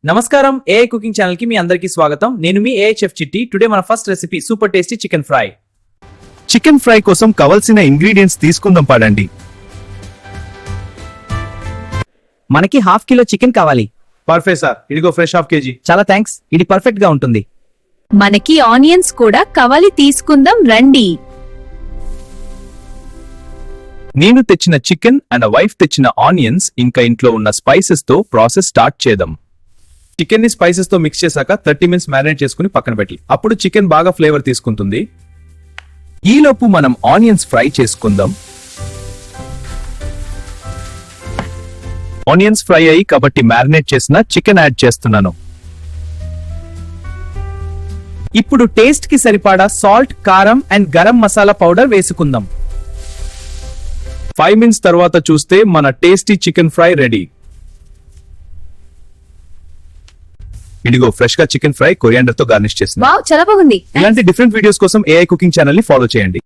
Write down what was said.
నమస్కారం AI cooking channel కి మీ అందరికీ స్వాగతం. నేను మీ ఏఐ చెఫ్ చిట్టి. టుడే మన first recipe super tasty chicken fry. Chicken fry కోసం కావాల్సిన ఇంగ్రీడియంట్స్ తీసుకుందాం పడండి. మనకి ½ కిలో చికెన్ కావాలి. పర్ఫెక్ట్ సార్, ఇదిగో ఫ్రెష్ హాఫ్ కేజీ. చాలా థ్యాంక్స్, ఇది పర్ఫెక్ట్ గా ఉంటుంది. మనకి ఆనియన్స్ కూడా కావాలి, తీసుకుందాం రండి. నేను తెచ్చిన చికెన్ అండ్ వైఫ్ తెచ్చిన ఆనియన్స్ ఇంకా ఇంట్లో ఉన్న స్పైసెస్ తో ప్రాసెస్ స్టార్ట్ చేద్దాం. చికెన్ ని స్పైసెస్ తో మిక్స్ చేశాక 30 మినిట్స్ మ్యారినేట్ చేసుకుని పక్కన పెట్టి అప్పుడు చికెన్ బాగా ఫ్లేవర్ తీసుకుంటుంది. ఈలోపు మనం ఆనియన్స్ ఫ్రై చేసుకుందాం. ఆనియన్స్ ఫ్రై అయ్యి కాబట్టి మ్యారినేట్ చేసిన చికెన్ యాడ్ చేస్తున్నాను. ఇప్పుడు టేస్ట్ కి సరిపడా సాల్ట్, కారం అండ్ గరం మసాలా పౌడర్ వేసుకుందాం. 5 మినిట్స్ తర్వాత చూస్తే మన టేస్టీ చికెన్ ఫ్రై రెడీ. ఇదిగో ఫ్రెష్ గా చికెన్ ఫ్రై కొరియాండర్ తో గార్నిష్ చేసిన. వావ్, చాలా బాగుంది. ఇలాంటి డిఫరెంట్ వీడియోస్ కోసం ఏఐ కుకింగ్ ఛానల్ ని ఫాలో చేయండి.